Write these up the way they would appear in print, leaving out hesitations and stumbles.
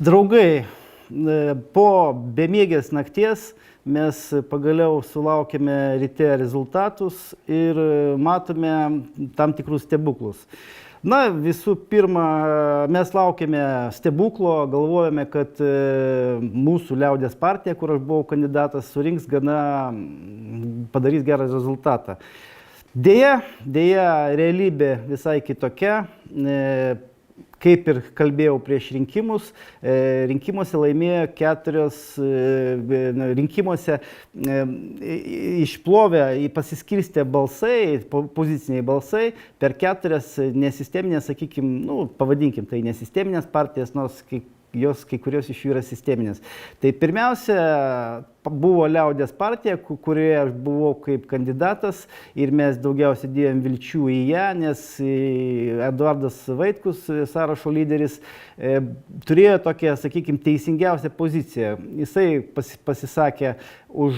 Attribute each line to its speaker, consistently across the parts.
Speaker 1: Draugai, po bemiegės nakties mes pagaliau sulaukėme ryte rezultatus ir matome tam tikrus stebuklus. Na, visų pirma, mes laukėme stebuklo, galvojame, kad mūsų Liaudies partija, kur aš buvau kandidatas, surinks padarys gerą rezultatą. Deja, realybė visai kitokia. Kaip ir kalbėjau prieš rinkimus, rinkimuose laimėjo rinkimuose išplovė, pasiskirstė balsai, poziciniai balsai per 4 nesisteminės, sakykime, pavadinkim tai nesisteminės partijas, nors jos kai kurios iš jų yra sisteminės. Tai pirmiausia, buvo Liaudies partija, kurioje aš buvau kaip kandidatas ir mes daugiausiai dėjom vilčių į ją, nes Eduardas Vaitkus, sąrašo lyderis, turėjo tokią, sakykime, teisingiausią poziciją. Jisai pasisakė už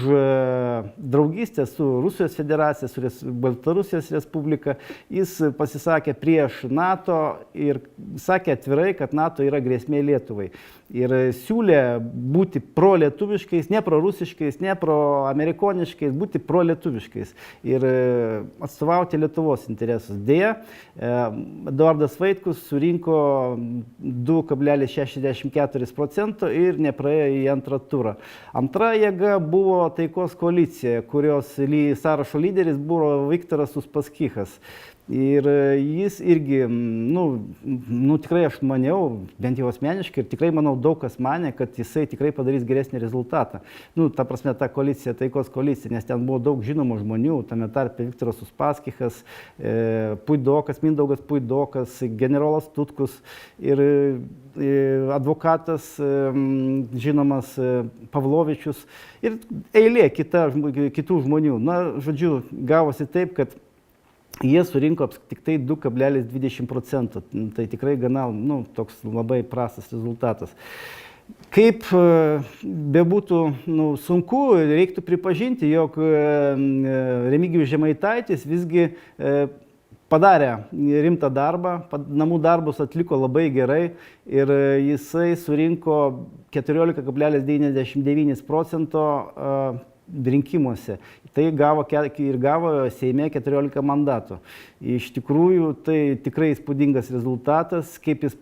Speaker 1: draugystę su Rusijos federacija, su Baltarusijos Respublika. Jis pasisakė prieš NATO ir sakė atvirai, kad NATO yra grėsmė Lietuvai. Ir siūlė būti pro-lietuviškais, ne pro-rusiškais, ne pro-amerikoniškais, būti pro-lietuviškais ir atstovauti Lietuvos interesus. Deja, Eduardas Vaitkus surinko 2,64% ir nepraėjo į antrą turą. Antra jėga buvo Taikos koalicija, kurios sąrašo lyderis buvo Viktoras Uspaskichas. Ir jis irgi, tikrai aš maniau, bent jau asmeniškai, ir tikrai manau daug kas manė, kad jisai tikrai padarys geresnį rezultatą. Ta prasme, ta koalicija, Taikos koalicija, nes ten buvo daug žinomų žmonių, tame tarpe Viktoras Uspaskichas, Puidokas, Mindaugas Puidokas, generolas Tutkus ir advokatas žinomas Pavlovičius ir eilė kitų žmonių. Žodžiu, gavosi taip, kad jie surinko tik tai 2,20%. Tai tikrai gana, toks labai prastas rezultatas. Kaip bebūtų sunku, reiktų pripažinti, jog Remigijus Žemaitaitis visgi padarė rimtą darbą, namų darbus atliko labai gerai ir jisai surinko 14,99% rinkimuose. Tai gavo Seime 14 mandatų. Iš tikrųjų, tai tikrai įspūdingas rezultatas. Kaip jis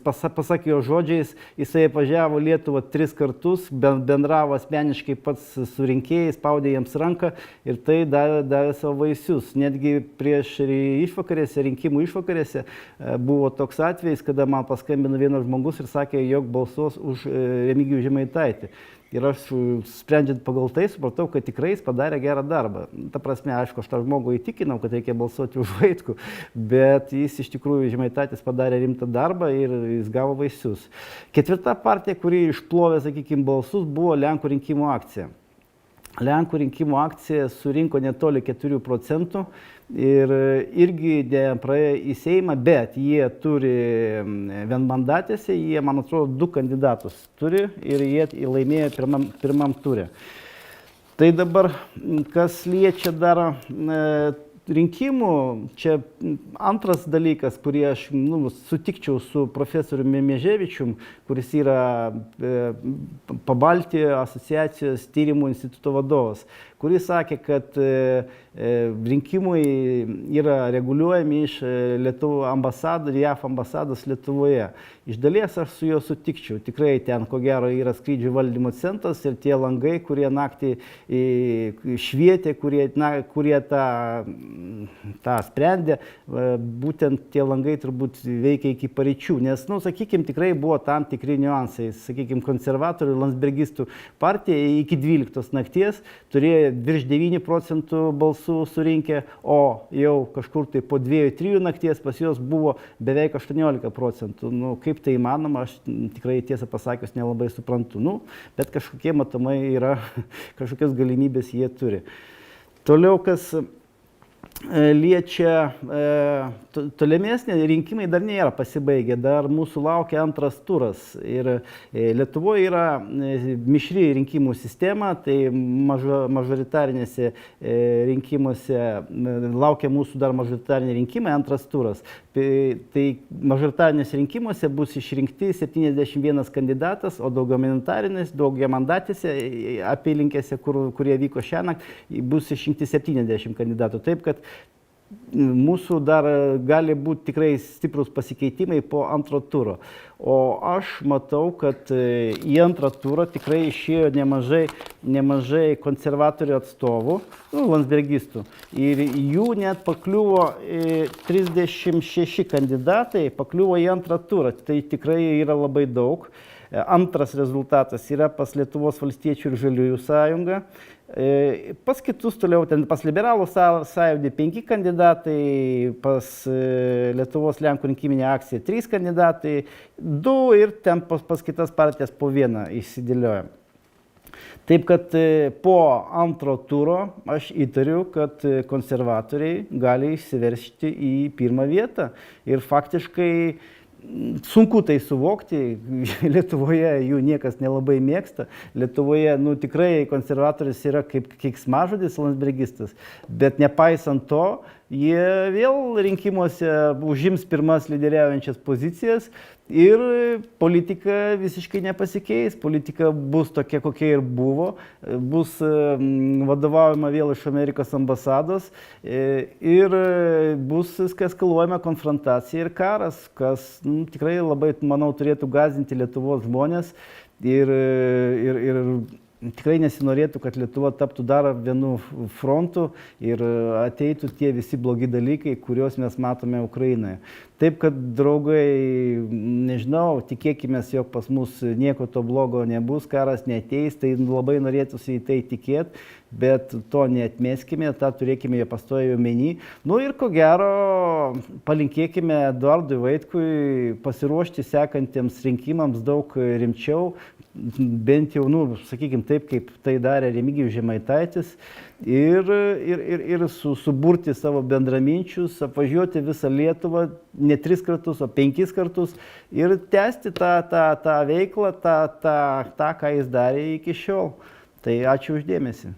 Speaker 1: pasakė jo žodžiais, jisai važiavo Lietuvą 3 kartus, bendravo asmeniškai pats su rinkėjais, spaudė jiems ranką ir tai davė savo vaisius. Netgi prieš rinkimų išvakarėse buvo toks atvejis, kada man paskambino vienas žmogus ir sakė, jog balsuos už Remigijų Žemaitaitį. Ir aš, sprendžiant pagal tai, supratau, kad tikrai jis padarė gerą darbą. Ta prasme, aišku, aš tą žmogų įtikinau, kad reikia balsuoti už Vaitkų, bet jis iš tikrųjų, Žemaitaitis, padarė rimtą darbą ir jis gavo vaisius. Ketvirta partija, kuri išplovė, sakykime, balsus, buvo Lenkų rinkimų akcija. Lenkų rinkimų akcija surinko netoli 4% ir irgi praėjo į Seimą, bet jie turi vienmandatėse, jie, man atrodo, 2 kandidatus turi ir jie laimėjo pirmam ture. Tai dabar, kas liečia dar rinkimų, čia antras dalykas, kurį aš sutikčiau su profesoriumi Mieževičium, kuris yra Pabaltijo asociacijos tyrimų instituto vadovas, kuris sakė, kad rinkimai yra reguliuojami iš JAV ambasados Lietuvoje. Iš dalies aš su juo sutikčiau. Tikrai ten, ko gero, yra skrydžių valdymo centras ir tie langai, kurie naktį švietė, kurie tą sprendė, būtent tie langai turbūt veikia iki paryčių. Nes, sakykime, tikrai buvo tam tikri niuansai. Sakykime, konservatorių, landsbergistų partija iki 12 nakties turėjo virš 9% balsų surinkę, o jau kažkur tai po 2-3 nakties pas juos buvo beveik 18%. Kaip tai įmanoma, aš tikrai tiesą pasakius nelabai suprantu. Bet kažkokie matomai yra, kažkokios galimybės jie turi. Toliau, kas liečia tolimesnė, rinkimai dar nėra pasibaigę, dar mūsų laukia antras turas. Ir Lietuvoje yra mišri rinkimų sistema, tai mažoritarinėse rinkimuose laukia mūsų dar mažoritariniai rinkimai, antras turas. Tai mažoritariniuose rinkimuose bus išrinkti 71 kandidatas, o daugiamandatėse apylinkėse, kurie vyko šiąnakt, bus išrinkti 70 kandidatų. Taip, kad mūsų dar gali būti tikrai stiprus pasikeitimai po antro turo. O aš matau, kad į antrą turą tikrai išėjo nemažai konservatorių atstovų, landsbergistų. Ir jų net pakliuvo 36 kandidatai, pakliuvo į antrą turą. Tai tikrai yra labai daug. Antras rezultatas yra pas Lietuvos valstiečių ir žaliųjų sąjungą. Pas kitus toliau, pas liberalų sąjūdį 5 kandidatai, pas Lietuvos Lenkų rinkiminę akciją 3 kandidatai, 2 ir ten pas kitas partijas po 1 išsidėlioja. Taip kad po antro turo aš įtariu, kad konservatoriai gali išsiveržti į pirmą vietą. Ir faktiškai sunku tai suvokti, Lietuvoje jų niekas nelabai mėgsta, Lietuvoje tikrai konservatorius yra kaip keiksmažodis landsbergistas, bet nepaisant to, jie vėl rinkimuose užims pirmas lyderiaujančias pozicijas ir politika visiškai nepasikeis, politika bus tokia, kokia ir buvo, bus vadovaujama vėl iš Amerikos ambasados ir bus eskaluojama konfrontacija ir karas, kas tikrai labai, manau, turėtų gąsdinti Lietuvos žmonės ir tikrai nesinorėtų, kad Lietuva taptų dar vienu frontu ir ateitų tie visi blogi dalykai, kuriuos mes matome Ukrainoje. Taip, kad draugai, nežinau, tikėkime, jog pas mus nieko to blogo nebus, karas neateis, tai labai norėtųsi į tai tikėti, bet to neatmeskime, tą turėkime pastoviai omeny. Ir ko gero, palinkėkime Eduardui Vaitkui pasiruošti sekantiems rinkimams daug rimčiau, bent jau, sakykime taip, kaip tai darė Remigijus Žemaitaitis, ir suburti savo bendraminčius, apvažiuoti visą Lietuvą ne 3 kartus, o 5 kartus ir tęsti tą veiklą, tą, ką jis darė iki šiol. Tai ačiū už dėmesį.